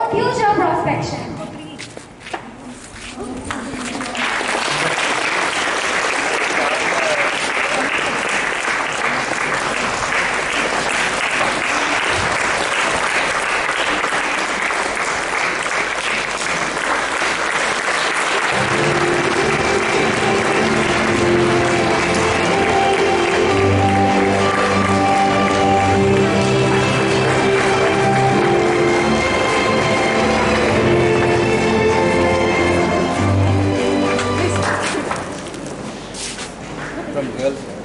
Future prospection. From girls.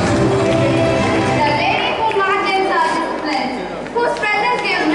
The lady who marches our discipline, whose presence gives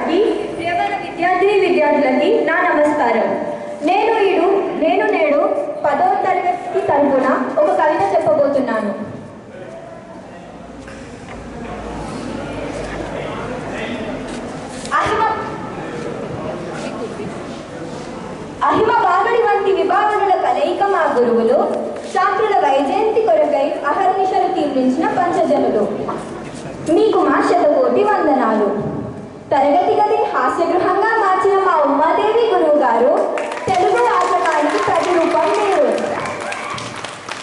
పాఠశాలకి ప్రియమైన విద్యార్థులకి నా నమస్కారం. నేను నేడు 10వ తరగతి తరపున ఒక కవిత చెప్పబోతున్నాను. అహిమ బాగడి వంటి విభావనుల కలయిక మా గురువులు, శాస్త్రుల వైజయంతి కొరకై అహర్నిశలు తీర్మించిన పంచజనులు. మీకు మా శతకోటి వందనాలు. తరగతి గదిని హాస్యగృహంగా మార్చిన మా ఉమాదేవి గురువు గారు తెలుగు వాచకానికి ప్రతిరూపం మీరు.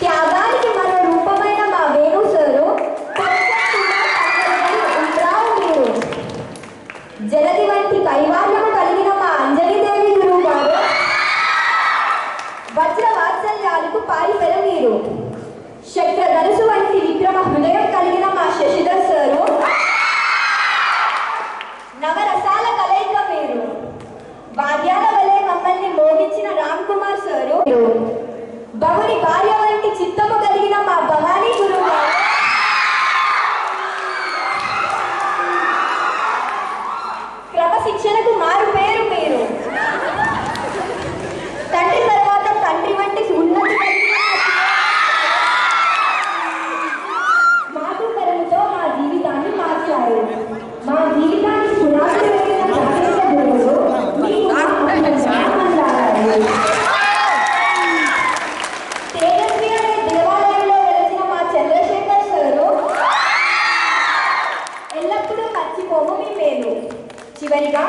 త్యాగానికి మరో రూపమైన మా వేణు సారు మీరు. జలది వంటి కైవార్యము కలిగిన మా అంజలిదేవి గురువు గారు వజ్ర వాత్సల్యాలకు పారిపెర మీరు. శక్రధనుసు వంటి విక్రమ హృదయం కలిగిన మా శశిధర్ సారు నవరసాల కలయిక మీరు. వాద్యాల వలె మమ్మల్ని మోగించిన రామ్ కుమార్ సారు బహుని భార్య వంటి చిత్తము కలిగిన మా భవానీ గురువు గారు. క్రమశిక్షణకు మారు పేరు మీరు. తండ్రి తర్వాత తండ్రి వంటి ఉన్నతి మాకు కరువుతో మా జీవితాన్ని మార్చారు. మా జీవితాన్ని పునాదులు వేసిన జాగ్రత్త గురువులు మీకు తేజస్వి అనే దేవాలయంలో వెలిసిన మా చంద్రశేఖర్ సారు ఎల్లప్పుడూ మర్చిపోము మీ మేలు. చివరిగా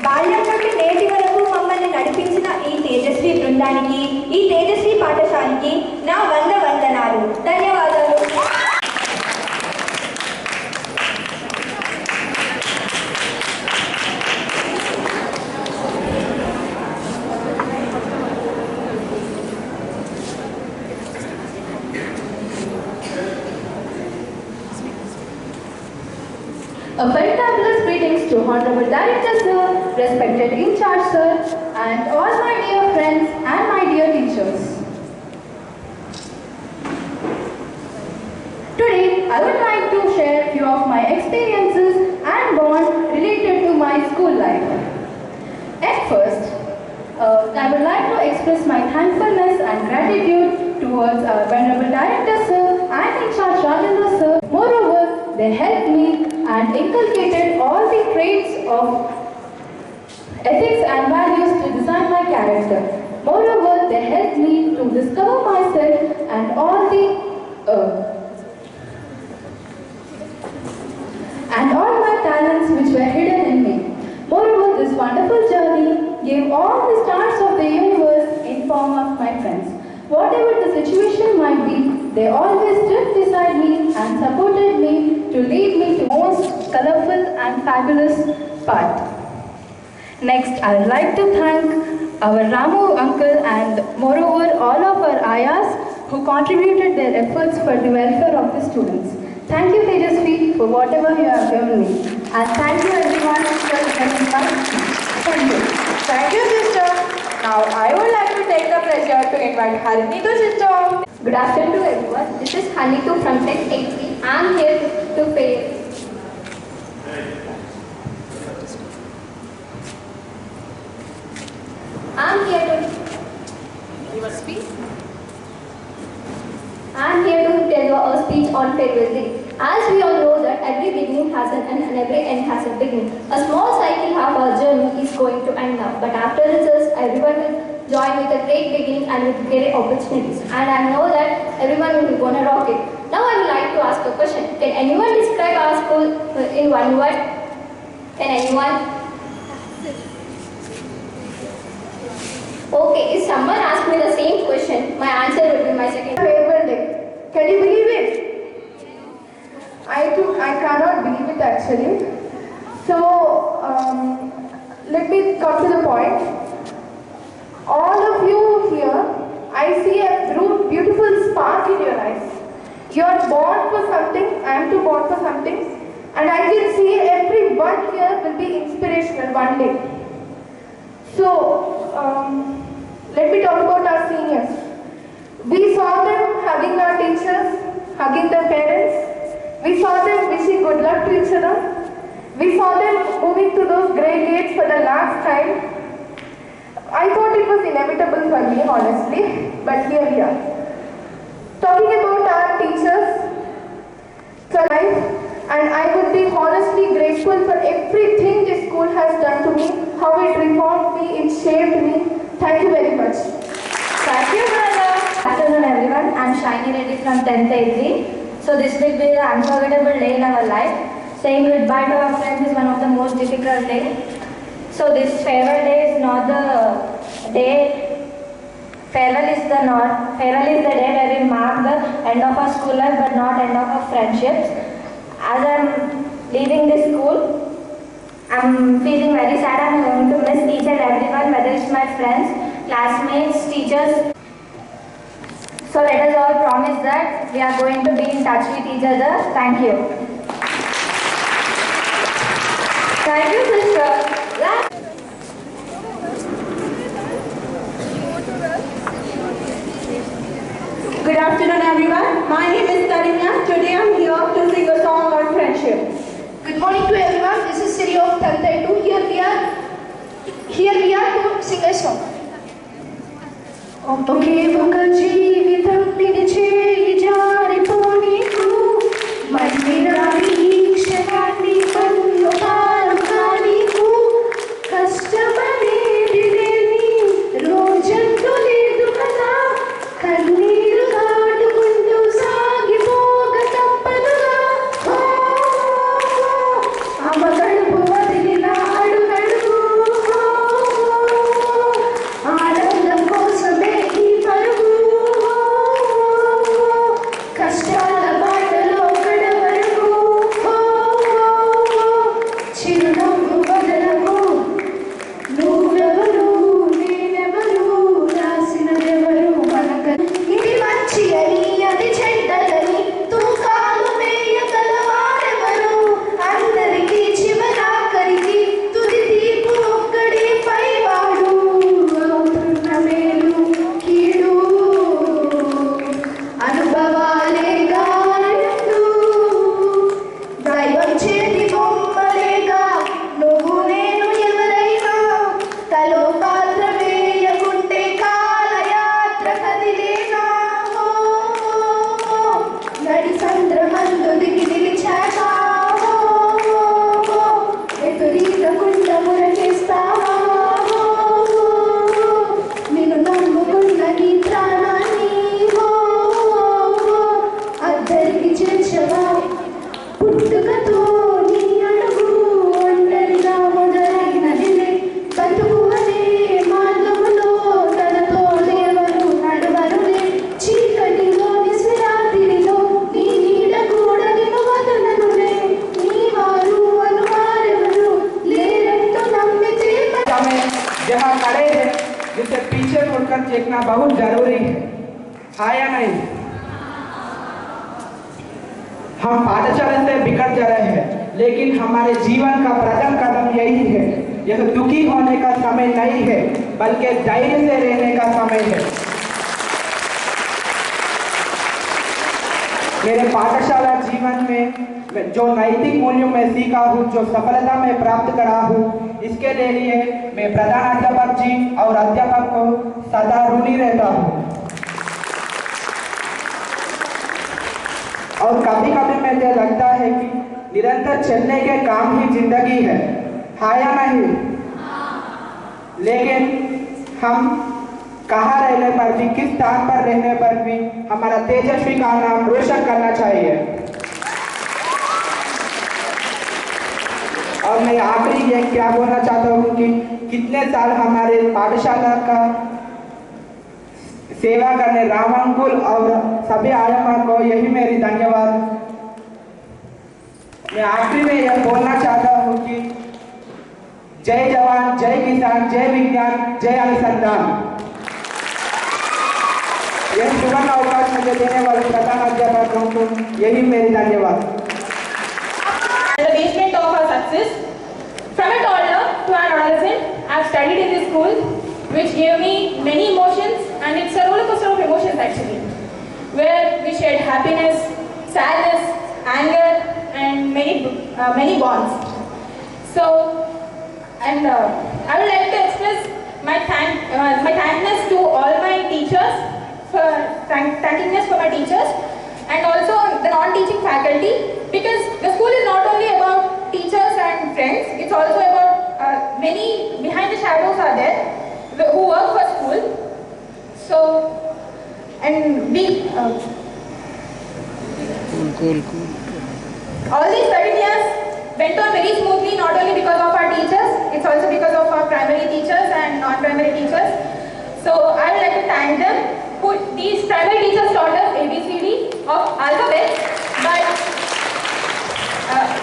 బాల్యం నుండి నేటి వరకు మమ్మల్ని నడిపించిన ఈ తేజస్వి బృందానికి, ఈ తేజస్వి పాఠశాలకి నా వందనాలు. ధన్యవాదాలు. A very fabulous greetings to Honorable Director Sir, respected in-charge Sir, and all my dear friends and my dear teachers. Today, I would like to share a few of my experiences and bond related to my school life. At first, I would like to express my thankfulness and gratitude towards our Venerable Director Sir and in-charge Rajendra Sir. Moreover, they helped me and inculcated all the traits of ethics and values to design my character. Moreover, they helped me to discover myself and all my talents which were hidden in me. Moreover, this wonderful journey gave all the stars of the universe in form of my friends. Whatever the situation might be, they always stood beside me and supported me to lead me to most colorful and fabulous path. Next, I would like to thank our Ramu uncle and moreover all of our ayahs who contributed their efforts for the welfare of the students. Thank you Tejasvi for whatever you have given me, and thank you everyone for helping my speech. Thank you. Thank you, sister. Now, I would like to take the pleasure to invite Harinitu sister. Good afternoon everyone. This is Hanitu from Tech 80. I am here to pay. I am here to tell you a speech on farewell day. As we all know that every beginning has an end and every end has a beginning. A small cycle of our journey is going to end now, but after results, everyone will join with a great beginning and with great opportunities. And I know that everyone will be gonna rock it. Now I would like to ask a question. Can anyone describe our school in one word? Can anyone? Okay, if someone asks me the same question, my answer would be my second. Farewell day. Can you believe it? I cannot believe it actually. So, let me come to the point. All of you here, I see a beautiful spark in your eyes. You are born for something, I am too born for something, and I can see everyone here will be inspirational one day. So, let me talk about our seniors. We saw them hugging our teachers, hugging their parents. We saw them wishing good luck to each other. We saw them moving through those grey gates for the last time. I thought it was inevitable for me, honestly, but here we are. Talking about our teachers, for life, and I would be honestly grateful for everything this school has done to me, how it reformed me, it shaped me. Thank you very much. Thank you, brother. Good afternoon, everyone. I'm Shiny Reddy from 10th A3. So this will be the unforgettable day in our life. Saying goodbye to our friends is one of the most difficult days. So this farewell day is not the day. Farewell is the day where we mark the end of our school life, but not end of our friendships. As I'm leaving this school, I'm feeling very sad. I'm going to miss each and everyone, whether it's my friends, classmates, teachers. So let us all promise that we are going to be in touch with each other. Thank you. Thank you, sister. Good afternoon, everyone. My name is Tarinya. Today I'm here to sing a song on friendship. Good morning to everyone. This is Siri of 10th A2. Here we are to sing a song. ఒకే ఒక జీవితం పిలిచే జారిపోనీకు మళ్ళీ క్షణాన్ని నీకు కష్టమనేది లేని రోజంటూ లేదు కదా కన్నీరు దాటుకుంటూ సాగిపోగ తప్పదుగా అమ్మ కడుపు వదిలిన అడుగడుగు ఆనందం కోసమే ఈ పరుగు కష్టాల బాటలో కడవరకు చిరునవ్వు వదలకు నువ్వెవరు నేనెవరు రాసినదెవరు మనక ఇది మంచి అని అది చెడ్డలని తూకాలు వేయగలవారెవరు అందరికీ చివరాఖరికి తుది తీర్పు ఒక్కడే పైవాడు అవుతున్న మేలు కీడు అనుభవాలే గారెండు దైవం చేతి బొమ్మలేగా నువ్వు నేను ఎవరైనా తలో పాత్ర వేయకుంటే కాలయాత్ర కదిలేనా నడి సంద్రమందు దిగి నిలిచాక ఎదురీతకుండా మురకేస్తావా నిన్ను నమ్ముకున్న నీ ప్రాణాన్ని అద్దరికి చేర్చవా పుట్టుకతో నీ అడుగు ఒంటరిగా మొదలైనదిలే బతుకు అనే మార్గములో తనతో దేవరు నడవరులే చీకటిలోని సిరాతిరిలో నీ నీడ కూడా నిన్ను వదలనులే నీ వారు అనువారెవరు లేరంటూ నమ్మితే हमें जहाँ खड़े हैं जिसे पीछे मुड़कर देखना बहुत जरूरी है, हाँ या नहीं? हम पाठशाला से बिखर जा रहे हैं, लेकिन हमारे जीवन का प्रथम कदम यही है। यह दुखी होने का समय नहीं है, बल्कि धैर्य से रहने का समय है। मेरे पाठशाला जीवन में जो नैतिक मूल्यों में सीखा हूँ, जो सफलता में प्राप्त करा हूँ, इसके लिए मैं प्रधानाध्यापक जी और अध्यापक को सदा ऋणी रहता हूँ। और कभी कभी मुझे लगता है कि निरंतर चलने के काम ही जिंदगी है, हाँ या नहीं? लेकिन हम कहाँ रहने पर भी, किस स्थान पर रहने पर भी हमारा तेजस्वी का नाम रोशन करना चाहिए। और मैं आखिरी ये क्या बोलना चाहता हूँ कि कितने साल हमारे पाठशाला का सेवा करने रामांकुल और सभी आयमा को यही मेरी धन्यवाद। मैं आखिरी में यह बोलना चाहता हूँ कि जय जवान, जय किसान, जय विज्ञान, जय अनुसंधान। यह सुवर्ण अवकाश मुझे देने वाले प्रधान अध्यापकों को यही मेरी धन्यवाद। The basement of our success. From a toddler to an adolescent, I've studied in this school, which gave me many emotions, and it's a roller coaster of emotions actually, where we shared happiness, sadness, anger, and many bonds. So, and I would like to express my thankness to all my teachers, thankingness for my teachers, and also the non-teaching faculty, because the school is not only about teachers and friends, it's also about many behind the shadows are there who work for school. So, and we Cool. all these 13 years went on very smoothly, not only because of our teachers, it's also because of our primary teachers and non-primary teachers. So I would like to thank them. These primary teachers taught us ABCD of alphabets, but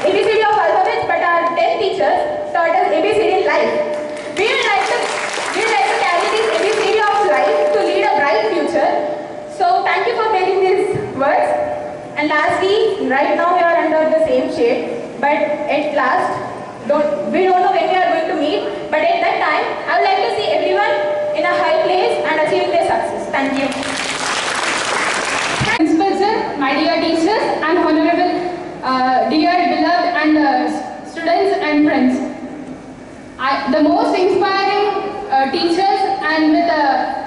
ABCD of alphabets, but our 10 teachers taught us ABCD life. We would like to carry this ABCD of life to lead a bright future. So thank you for making these words. And lastly, right now we are under the same shade, but at last, we don't know when we are going to meet, but at that time, I would like to see everyone in a high place and achieving their success. Thank you. Principal sir, my dear teachers and honorable, dear beloved and students and friends. The most inspiring teachers and with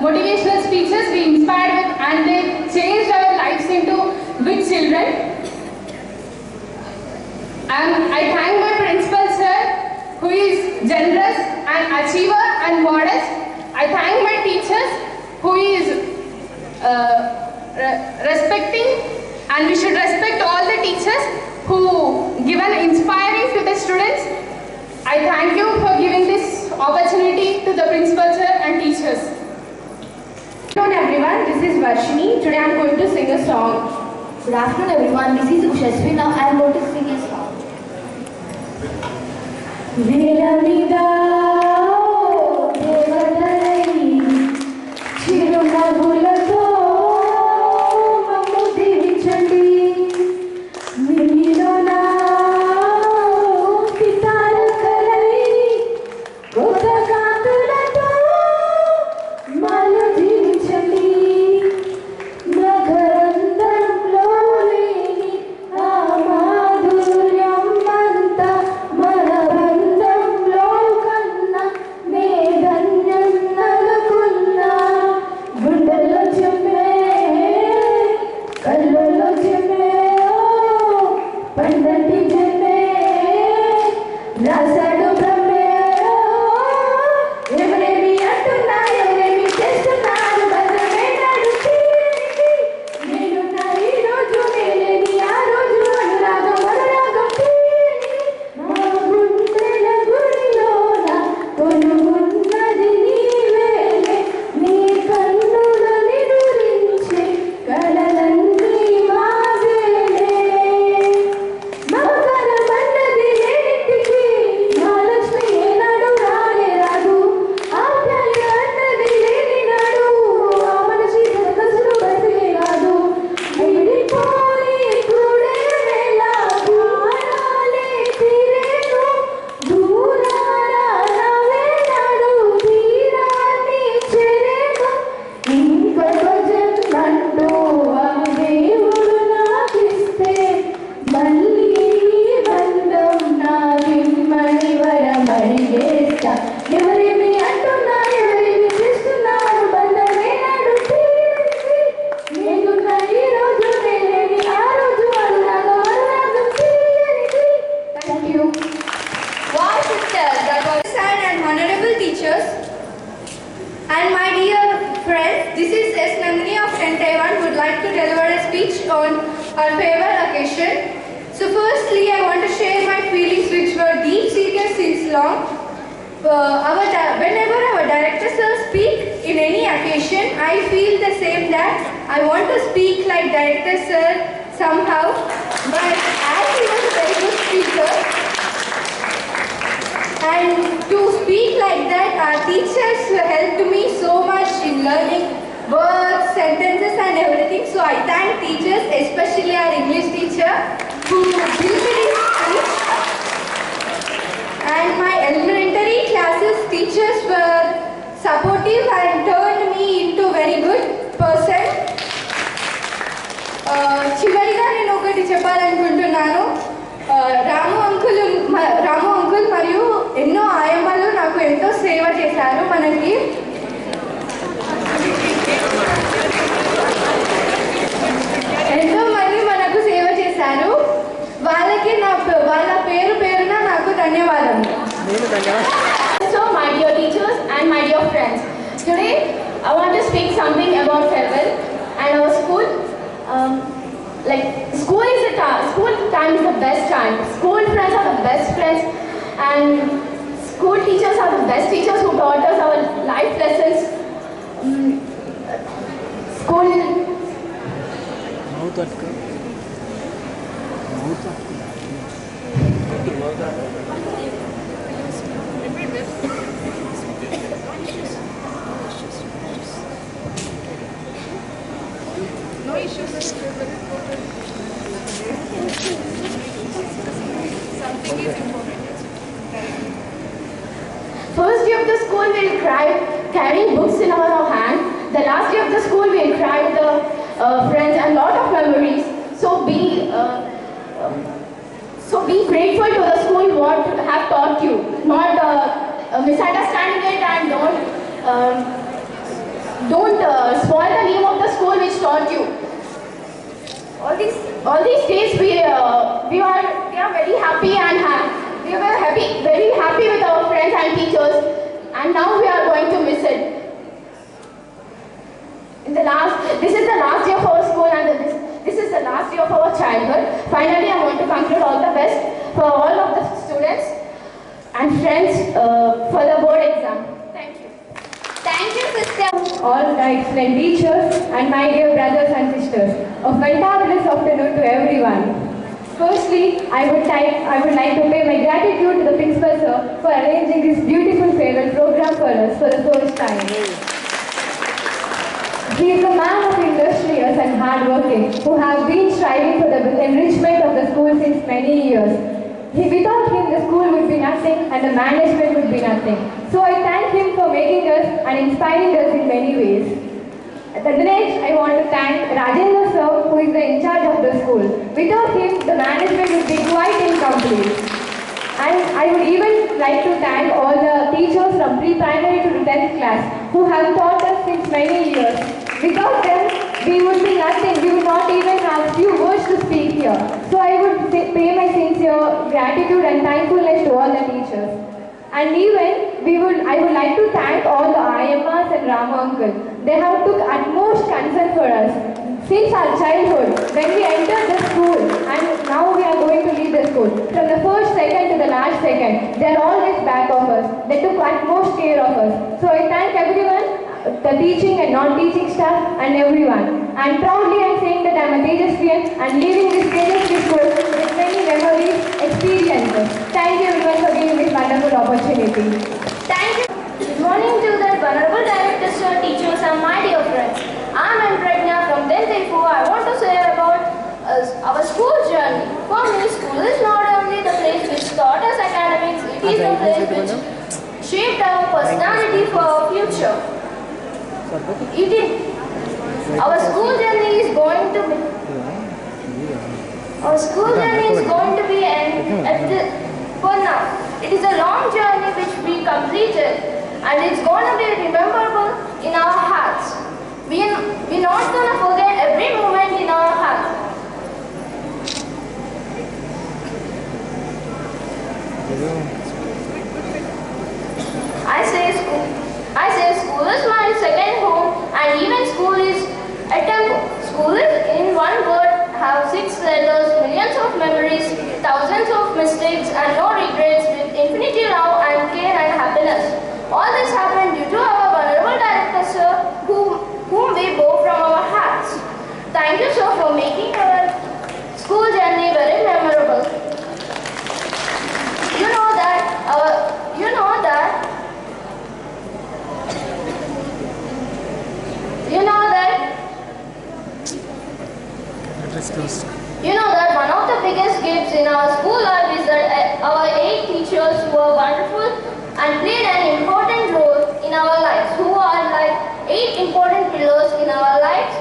motivational speeches we inspired with, and they changed our lives into good children. And I thank my principal sir, who is generous and achiever and modest. I thank my teachers, who is respecting, and we should respect all the teachers who given inspiring to the students. I thank you for giving this opportunity to the principal sir and teachers. Good afternoon everyone, this is Varshini. Today I am going to sing a song. Good afternoon everyone, this is Ushasvi. Now I am going to sing a song. Velamida devatalai chirunagulato mammu divichandi mililona pitarakalai gotagantulato malu divichandi నగరందంలో లేని ఆ మాధుర్యం అంతా మన బంధంలో కన్నా నే ధన్యం నలుకున్నా గుండెల్లో చెమ్మే కళ్ళల్లో చెమ్మే పండంటి చెమ్మే రాశాడు బ్రహ్మే ఎవరేమి అంటున్నా ఎవరేమి చేస్తున్నారు బంధమే నడుచి నేనున్న ఈ రోజు నేలేని ఆ రోజు అనురాగం నా గుండెల గుడిలోన కొనుగున్నది నీవేలే నీ కన్నుల నిదురించే కలలన్నీ మావేలే మమకారం అన్నది లేనింటికి మహాలక్ష్మి ఏనాడు రానే రాదు ఆప్యాయత అన్నది లేని నాడు ఆ మనిషి కసులు బతికే రాదు విడిపోయి కూడే వేళ ప్రాణాలే తీరేను దూరాన నవ్వేనాడు తీరాన్ని చేరేను ఇంకొక జన్మంటూ ఆ దేవుడు నాకిస్తే మళ్ళీ బంధం నా విమ్మడి వరమడిగేస్తా ఎవరేమి అంటున్నా ఎవరేమి చేస్తున్నారు బంధమే నడుచి నేనున్న ఈ రోజు నేలేని ఆ రోజు అనురాగం తీయనిది. Thank you. Wow sisters, that was sad and honorable teachers. And my dear friends, this is S. Nandini of 10 Taiwan would like to deliver a speech on our favorite occasion. So firstly, I want to share my feelings which were deep seated since long. Whenever our director sir speak in any occasion, I feel the same that I want to speak like director sir somehow. But as he was a very good speaker, and to speak like that, our teachers helped me so much in learning words, sentences and everything. So I thank teachers, especially our English teacher who built this speech. And my elementary classes teachers were supportive and turned me into very good person. చివరిగా నేను ఒకటి చెప్పాలనుకుంటున్నాను. రాము uncle మరియు time is the best time. School friends are the best friends, and school teachers are the best teachers who taught us our life lessons. School. First day of the school we'll cry carrying books in our hand. The last day of the school we'll cry with the friends and lot of memories. So be grateful to the school what have taught you. Not misunderstanding it, and don't spoil the name of the school which taught you. All these days we are very happy and we were very happy with our friends and teachers, and now we are going to miss it. This is the last day of our school, and this is the last day of our childhood. Finally, I want to conclude all the best for all of the students and friends for the board exam. Thank you. Thank you, sister. All the excellent teachers and my dear brothers and sisters. A fantabulous afternoon to everyone. Firstly, I would like to pay my gratitude to the principal sir for arranging this beautiful farewell program for us for the first time. He is a man of industrious and hardworking who have been striving for the enrichment of the school since many years. Without him, the school would be nothing and the management would be nothing. So I thank him for making us and inspiring us in many ways. Next, I want to thank Rajendra sir, who is in charge of the school. Without him, the management would be quite incomplete. And I would even like to thank all the teachers from pre-primary to the 10th class who have taught us since many years. Without them, we would be nothing. We would not even have few words to speak here. So I would pay my sincere gratitude and thankfulness to all the teachers. And even I would like to thank all the IMRs and Rama uncle. They have took utmost concern for us since our childhood. When we entered the school and now we are going to leave the school, from the first second to the last second, they are always back of us. They took utmost care of us. So I thank everyone, the teaching and non-teaching staff and everyone. And proudly I am saying that I am a Tejasvian and leaving this Tejasvi school with many memories, experiences. Thank you everyone for giving this wonderful opportunity. Thank you. Good morning to the Honorable Director, sir, teachers and my dear friends. I am Pragna from 10th A4. I want to say about our school journey. For me, school is not only the place which taught us academics, it is the place which shaped our personality for our future. Our school journey is going to be for now. It is a long journey which we completed, and it's going to be rememberable in our hearts. We're not going to forget every moment in our hearts. I say school is my second home, and even school is a temple. School is, in one word, have 6 letters, millions of memories, thousands of mistakes, and no regrets, with infinity love and care and happiness. All this happened due to our Honorable Director, sir, whom we bore from our hearts. Thank you, sir, for making our school journey very memorable. You know that one of the biggest gifts in our school life is that our 8 teachers were wonderful and played an important role in our lives, who are like 8 important pillars in our lives,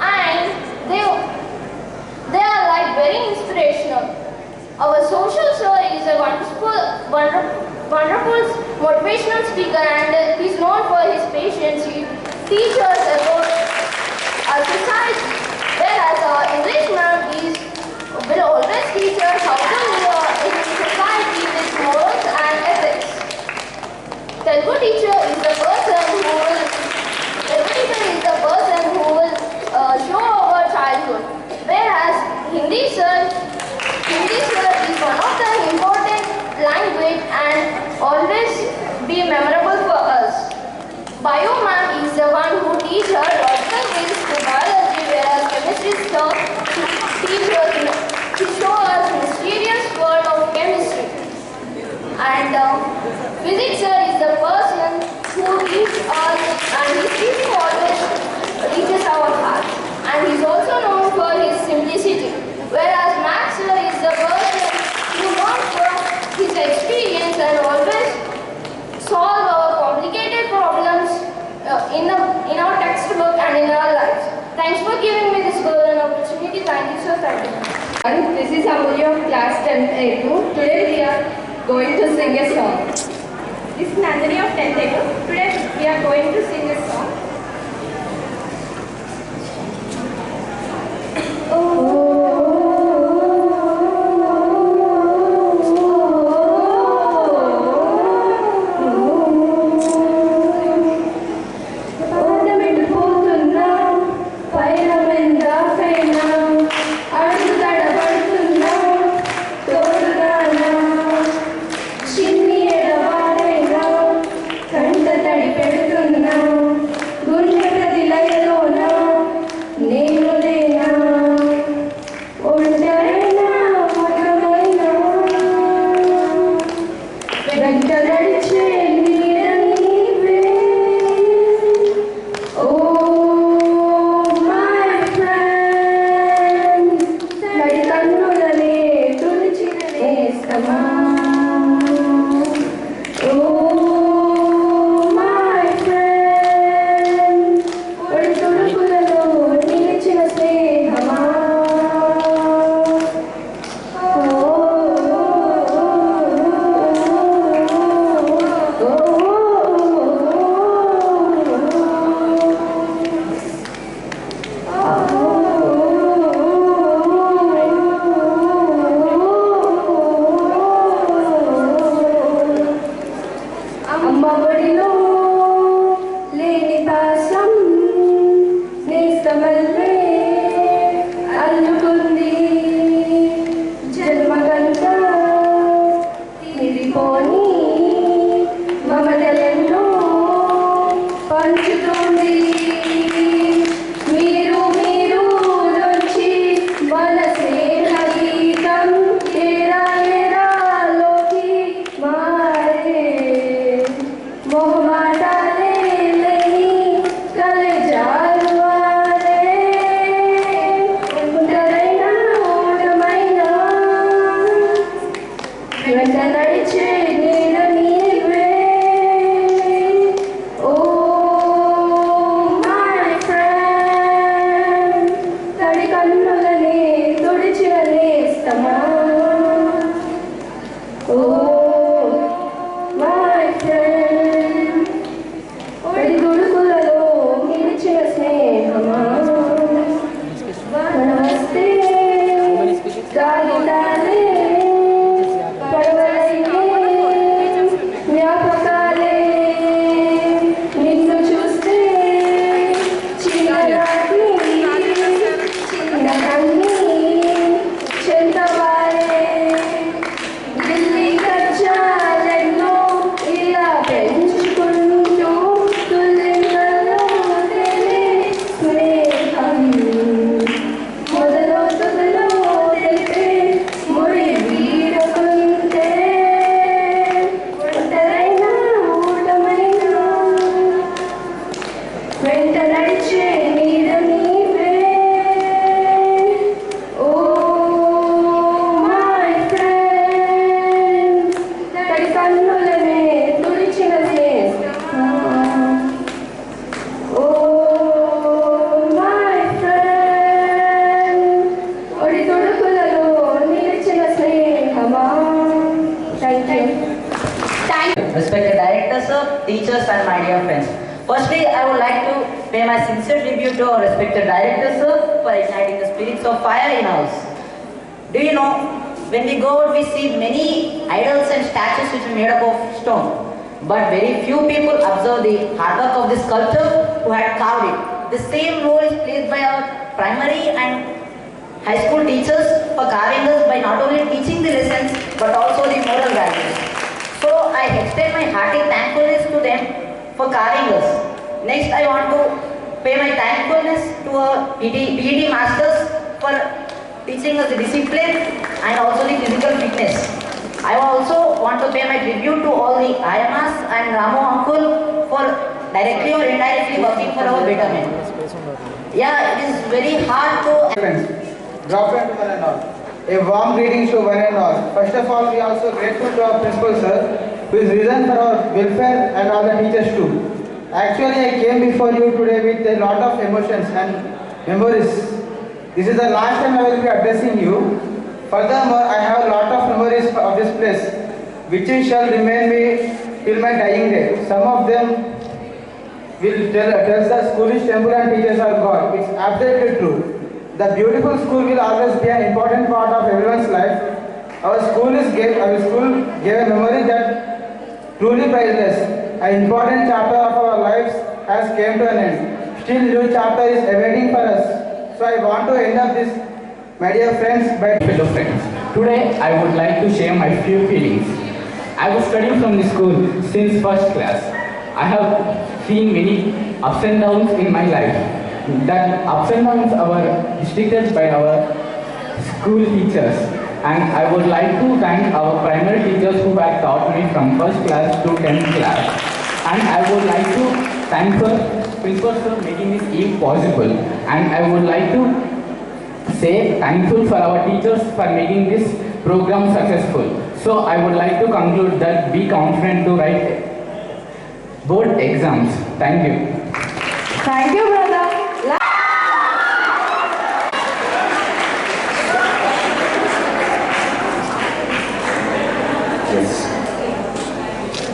and they are like very inspirational. Our social sir is a wonderful motivational speaker, and he's known for his patience. He teaches us about our society, whereas our English ma'am will always teach us how to live in society with morals and ethics. Telugu teacher is the person who will show our childhood, whereas Hindi sir, he Bio ma'am is the one who teaches her logical ways to biology, whereas chemistry is the teacher to show us mysterious world of chemistry. And physics sir is the person who teaches us, and his teaching always reaches our heart. And he is also known for his simplicity. Whereas maths sir is the person who known for his experience and always solve our complicated problems in our textbook and in our lives. Thanks for giving me this golden opportunity. Thank you, sir. Thank you. This is Amulya of class 10th A2. Today we are going to sing a song. This is Nandini of 10th A2. Today we are going to sing a song. Respected director sir, teachers and my dear friends. Firstly, I would like to pay my sincere tribute to our respected director sir for igniting the spirits of fire in us. Do you know, when we go out we see many idols and statues which are made up of stone. But very few people observe the hard work of the sculptor who had carved it. The same role is played by our primary and high school teachers for carving us by not only teaching the lessons but also the moral values. So I extend my hearty thankfulness to them for carving us. Next, I want to pay my thankfulness to our PE masters for teaching us the discipline and also the physical fitness. I also want to pay my tribute to all the IMAs and Ramu uncle for directly or indirectly working for our betterment. Yeah, it is very hard to... Friends, drop into one and all. A warm greeting to one and all. First of all, we are also grateful to our principal sir, who is reason for our welfare and all the teachers too. Actually, I came before you today with a lot of emotions and memories. This is the last time I will be addressing you. Furthermore, I have a lot of memories of this place, which shall remain me till my dying day. Some of them will tell the schoolish temple and teachers are God. It's absolutely true. The beautiful school will always be an important part of everyone's life. Our school gave a memory that truly priceless. An important chapter of our lives has came to an end. Still, new chapter is awaiting for us. So I want to end up this, my dear friends, by fellow friends. Today, I would like to share my few feelings. I was studying from the school since first class. I have seen many ups and downs in my life. That ups and downs are restricted by our school teachers, and I would like to thank our primary teachers who have taught me from first class to 10th class, and I would like to thank the principal for making this eve possible, and I would like to say thankful for our teachers for making this program successful. So I would like to conclude that be confident to write board exams. Thank you. Thank you, brother. Yes.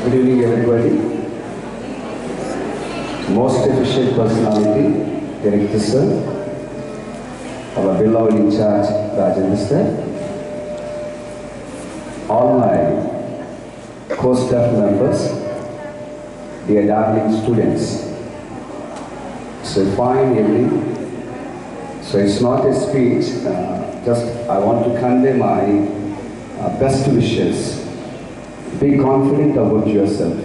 Good evening, everybody. Most efficient personality, Director Sir, our beloved in charge, Rajendra Sir, all my co-staff members, dear darling students. It's a fine evening. So it's not a speech, just I want to convey my best wishes. Be confident about yourself.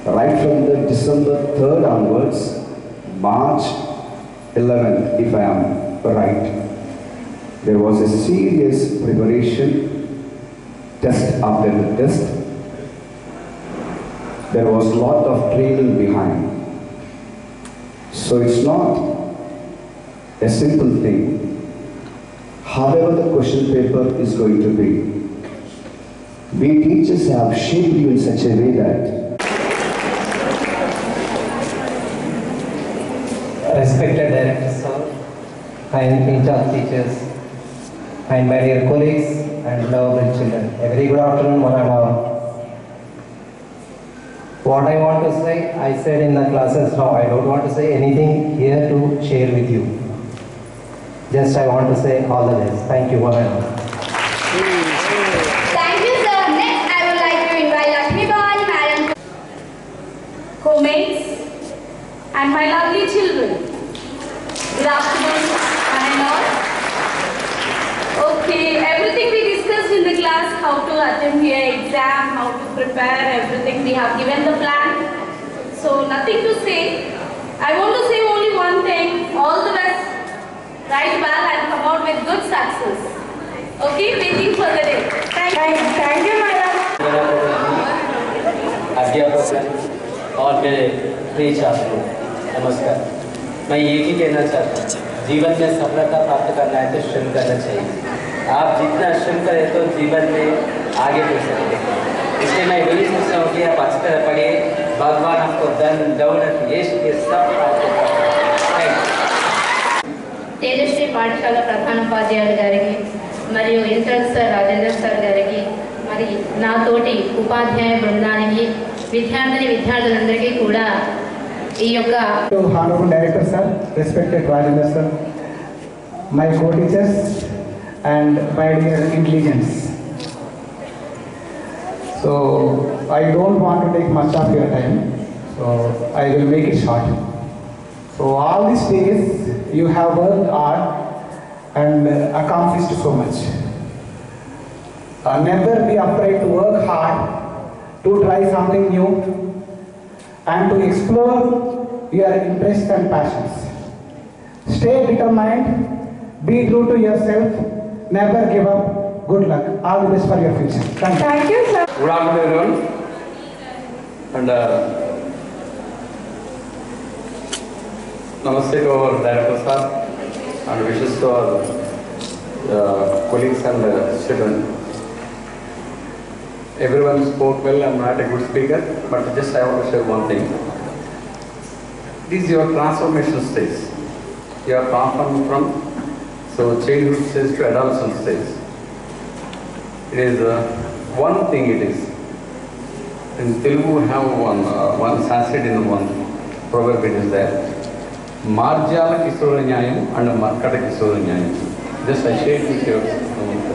Right from the December 3rd onwards, March 11th, if I am right, there was a serious preparation, test after the test. There was a lot of training behind. So it's not a simple thing. However the question paper is going to be, we teachers have shaped you in such a way that respected Director Sir, and in-charge teachers, and my dear colleagues and lovable children, a very good afternoon, one and all. What I want to say, I said in the classes now. I don't want to say anything here to share with you. Just I want to say all the best. Thank you, one and all. Thank you, sir. Next, I would like to invite Lakshmi Bhavani Madam, co-mates, and my lovely children. Good afternoon, one and all. Okay, everything we discussed in the class, how to attend your exam, how to prepare, everything we have given the plan. So nothing to say. I want to say only one thing, all the best. Write well and come out with good success. Okay, waiting for the day. Thank you, madam. अध्यापक और मेरे प्रिय छात्रों, नमस्कार। मैं ये ही कहना चाहता हूँ, जीवन में सफलता प्राप्त करना है तो श्रम करना चाहिए। आप जितना श्रम करें तो जीवन में आगे बढ़ सकते हैं। इसलिए मैं यही सोचता हूँ कि आप अच्छी तरह पढ़िए, भगवान आपको धन दौलत यश के सब प्राप्त తేజశ్రీ పాఠశాల ప్రధానోపాధ్యాయులు గారికి మరియు ఇంటర్ సార్ రాజేంద్ర సార్ గారికి మరి నా తోటి ఉపాధ్యాయ బృందానికి విద్యార్థులందరికీ కూడా ఈ యొక్క Honorable Director Sir, respected Rajendra Sir, my co-teachers and my dear intelligence. So I don't want to take much of your time, so I will make it short. So all these days you have worked hard and accomplished so much. Never be afraid to work hard, to try something new, and to explore your interests and passions. Stay determined, be true to yourself, never give up. Good luck. All the best for your future. Thank you. Thank you, sir. Good afternoon, everyone. And namaste to our director sir, and wishes to our colleagues and students. Everyone spoke well. I'm not a good speaker, but just I want to share one thing. This is your transformation stage. You are transformed from childhood stage to adolescent stage. It is one thing. It is in Telugu we have one Sanskrit in one proverb. It is there. Marjala Kisora Nyayam and Markata Kisora Nyayam. Just I shared with your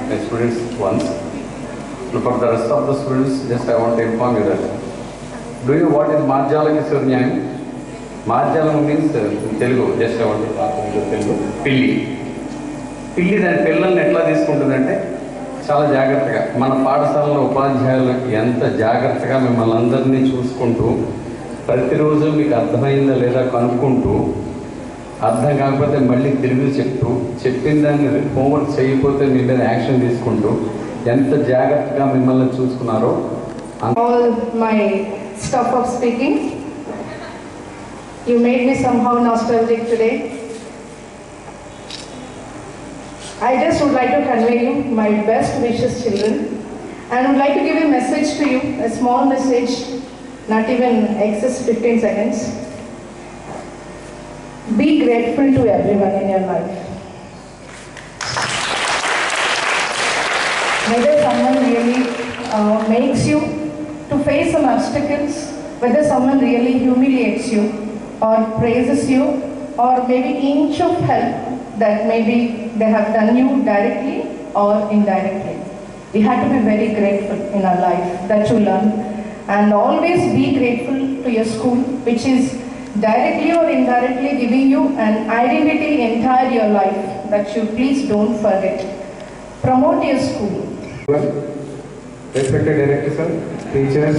my students once. For the rest of the students, just I want to inform you that. Do you know what is Marjala Kisora Nyayam? Marjala means in Telugu. Just I want to talk about Telugu. Pilli. Pilli దాని పిల్లల్ని ఎట్లా తీసుకుంటుందంటే చాలా జాగ్రత్తగా మన పాఠశాలలో ఉపాధ్యాయులు ఎంత జాగ్రత్తగా మిమ్మల్ని అందరినీ చూసుకుంటూ ప్రతిరోజు మీకు అర్థమైందా లేదా కనుక్కుంటూ అర్థం కాకపోతే మళ్ళీ తిరిగి చెప్తూ చెప్పిన దాన్ని హోంవర్క్ చేయకపోతే మీ మీద యాక్షన్ తీసుకుంటూ ఎంత జాగ్రత్తగా మిమ్మల్ని చూసుకున్నారో. All my stuff of speaking, you made me somehow nostalgic today. I just would like to convey you my best wishes, children, and would like to give a message to you, a small message, not even excess 15 seconds. Be grateful to everyone in your life. Whether someone really makes you to face some obstacles, whether someone really humiliates you or praises you, or maybe inch of help that maybe they have done you directly or indirectly. We have to be very grateful in our life that you learn, and always be grateful to your school, which is directly or indirectly giving you an identity entire your life that you please don't forget. Promote your school. Respected director sir, teachers,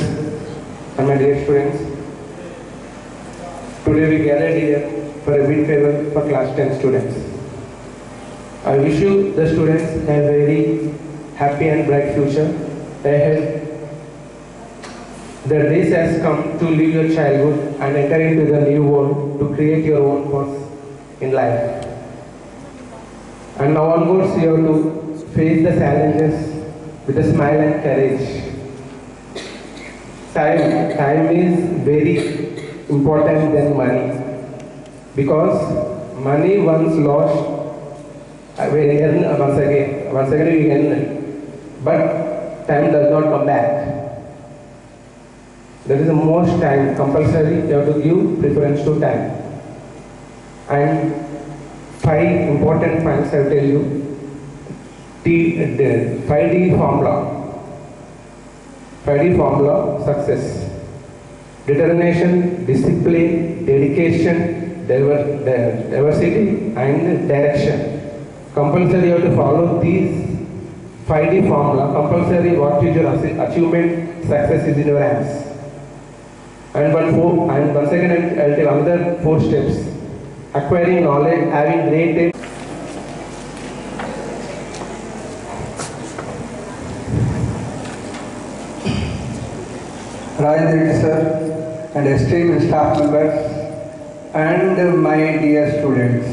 and my dear students, today we gathered here for a big farewell for class 10 students. I wish you, the students, a very happy and bright future ahead. The days has come to leave your childhood and enter into the new world to create your own course in life. And now onwards you have to face the challenges with a smile and courage. Time is very important than money, because money once lost, once again we earn, but time does not come back. That is the most time compulsory you have to give preference to time. And 5 important points I will tell you. 5D formula. 5D formula success: determination, discipline, dedication, diversity, and direction. Compulsory you have to follow these 5D formula. Compulsory, what is your achievement, success is in your hands. And once again I will tell another 4 steps: acquiring knowledge, having great time. Rajendra sir and esteemed staff members and my dear students.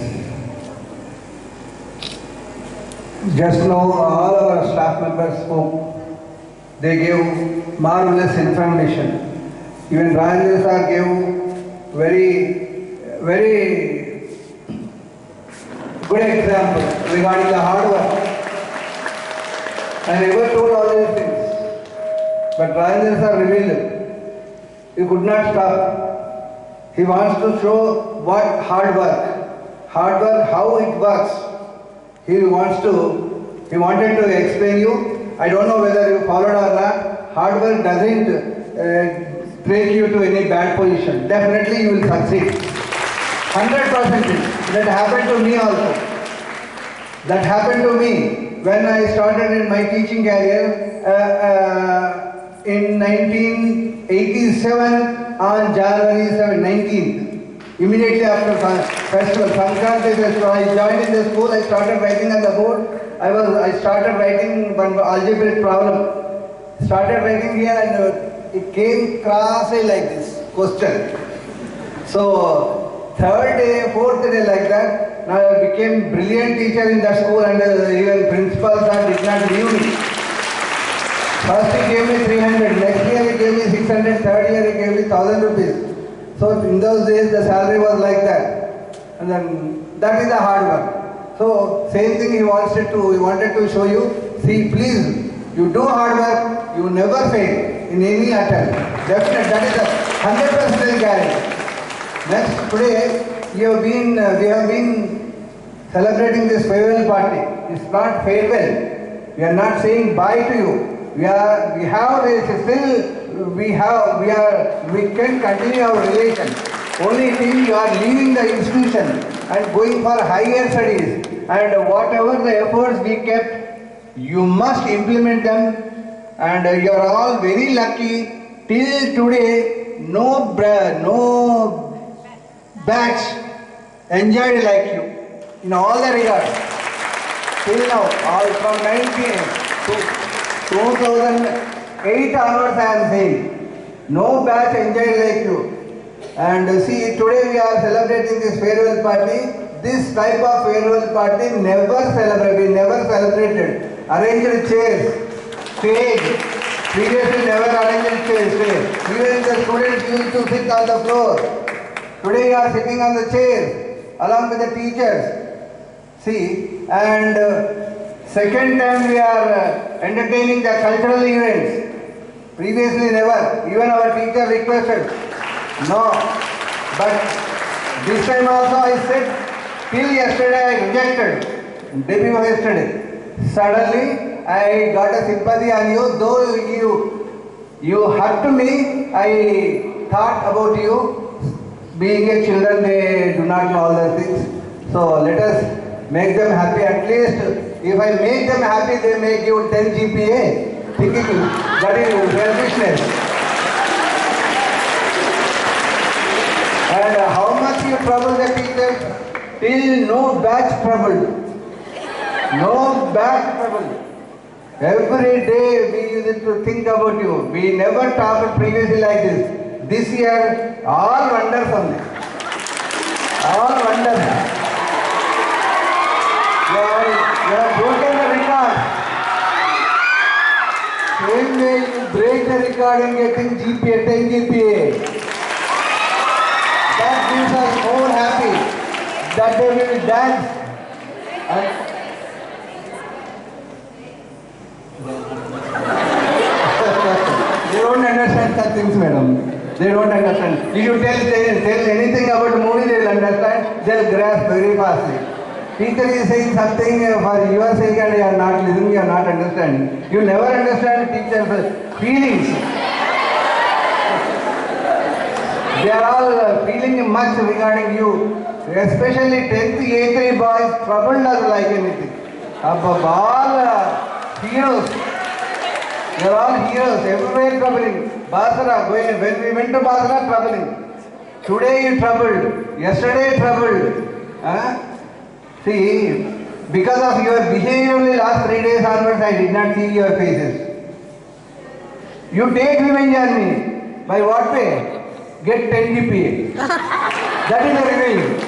Just now all our staff members spoke. They gave marvelous information. Even Rajendra sir gave very good example regarding the hard work. I never told all these things, but Rajendra sir revealed it. He could not stop. He wants to show what hard work, how it works. He wanted to explain you. I don't know whether you followed or not. Hard work doesn't take you to any bad position. Definitely you will succeed. 100%. That happened to me also. That happened to me when I started in my teaching career in 1987. on January 19th. Immediately after festival, Sankranti festival, I joined in the school. I started writing on the board. I started writing one algebraic problem. Started writing here and it came crossly like this question. So third day, fourth day like that. Now I became brilliant teacher in that school and even principal sir did not leave me. First he gave me 300, next year he gave me 600, third year he gave me 1000 rupees. So in those days the salary was like that. And then that is the hard work. So same thing he wanted to show you. See, please, you do hard work, you never fail in any attempt. Definitely, that is a 100% guarantee. Next, today we have been celebrating this farewell party. It's not farewell. We are not saying bye to you. We can continue our relation. Only thing you are leaving the institution and going for higher studies, and whatever the efforts we kept, you must implement them, and you are all very lucky. Till today, no batch enjoyed like you in all the regards. Till now, all from 2008 onwards I am saying, no batch enjoyed like you. And see, today we are celebrating this farewell party. This type of farewell party we never celebrated. Arranged chairs, stage. Previously never arranged chairs, stage. Even the students used to sit on the floor. Today you are sitting on the chairs along with the teachers. See, and second time we are entertaining the cultural events. Previously never. Even our teacher requested. No. But this time also I said, till yesterday I rejected. Day before yesterday. Suddenly I got a sympathy on you. Though you hurt me, I thought about you. Being a children, they do not know all the things. So let us make them happy. At least if I make them happy, they may give 10 GPA. Thinking that is selfishness. And how much you trouble the teachers? Till no batch troubled. No batch troubled. Every day we used to think about you. We never talked previously like this. This year, all wonders only. All wonders. You have broken the record. Same way you break the record and getting GPA, 10 GPA. That gives us more happy. That day we will dance. They don't understand such things, madam. They don't understand. If you tell anything about the movie, they will understand. They will grasp very fastly. Teacher is saying something for your sake and you are not listening, you are not understanding. You never understand teacher's feelings. They are all feeling much regarding you. Especially 10th, 8th boys troubled us like anything. Above all heroes. They are all heroes, everywhere troubling. Basra, when we went to Basra, troubling. Today you troubled, yesterday troubled. See, because of your behavior only last 3 days onwards, I did not see your faces. You take revenge on me. By what way? Get 10 GPA. That is the revenge.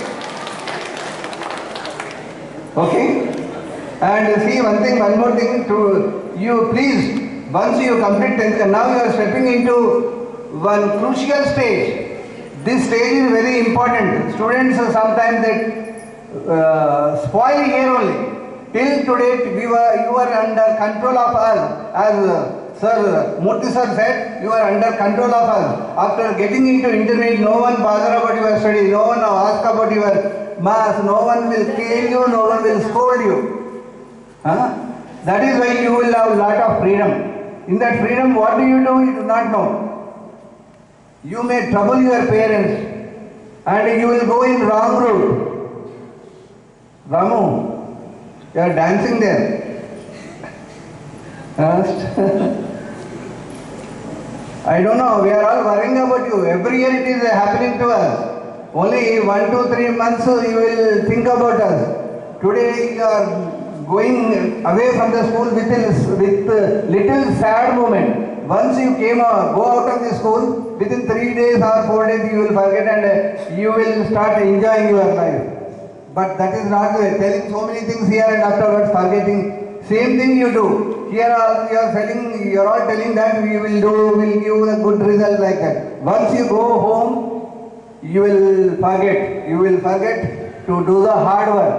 Okay? And see one more thing to you, please. Once you complete 10th, now you are stepping into one crucial stage. This stage is very important. Students sometimes they spoil here only. Till today, you were under control of us. As Sir Murthy sir said, you are under control of us. After getting into internet, no one bother about your study, no one ask about your marks, no one will cane you, no one will scold you. That is why you will have a lot of freedom. In that freedom, what do? You do not know. You may trouble your parents and you will go in wrong route. Ramu, you are dancing there. I don't know, we are all worrying about you. Every year it is happening to us. Only 1 to 3 months you will think about us. Today you are going away from the school with little sad moment. Once you go out of the school, within 3 days or 4 days you will forget and you will start enjoying your life. But that is not the way. Telling so many things here and afterwards forgetting. Same thing you do. Here you are all telling that we will give a good result like that. Once you go home, you will forget. You will forget to do the hard work.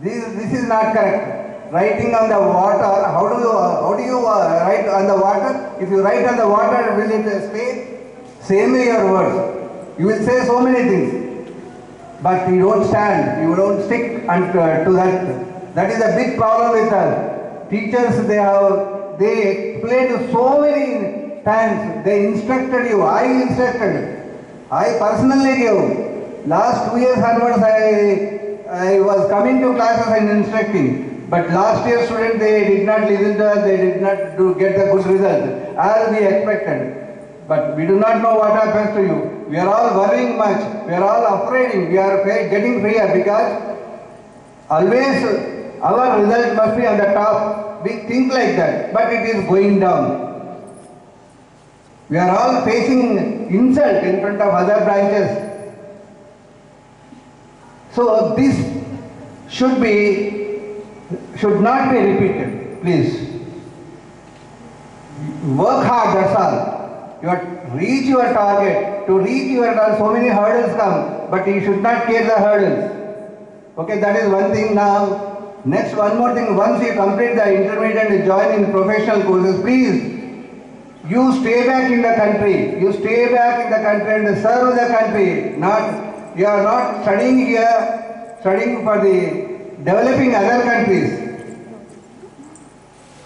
This is not correct. Writing on the water, how do you write on the water? If you write on the water, will it stay? Same way your words. You will say so many things, but you don't stand. You don't stick to that. That is a big problem with us. Teachers, they explained so many times. They instructed you. I instructed. I personally gave. Last 2 years onwards, I was coming to classes and instructing. But last year students, they did not listen to us. They did not get the good result as we expected. But we do not know what happens to you. We are all worrying much. We are all afraid. We are getting fear because always our result must be on the top. We think like that, but it is going down. We are all facing insult in front of other branches. So this should not be repeated, please. Work hard, that's all. You have to reach your target. To reach your target, so many hurdles come, but you should not care the hurdles. Okay, that is one thing now. Next, one more thing, once you complete the intermediate and join in professional courses, please, you stay back in the country. You stay back in the country and serve the country. You are not studying here, studying for the developing other countries.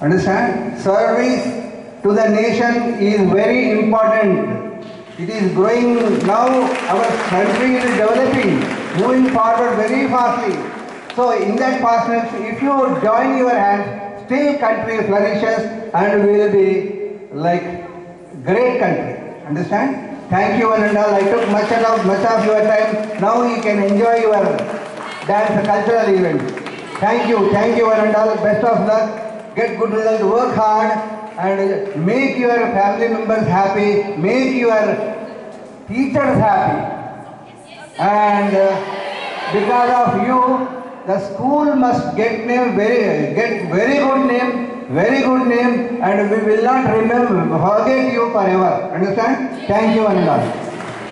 Understand? Service to the nation is very important. It is growing now. Our country is developing, moving forward very fastly. So in that fastness, if you join your hands, still country flourishes and will be like great country. Understand? Thank you one and all. I took much of your time. Now you can enjoy your dance cultural event. Thank you one and all. Best of luck. Get good result. Work hard and make your family members happy. Make your teachers happy. And because of you, the school must get very good name, and we will not forget you forever. Understand? Thank you one and all.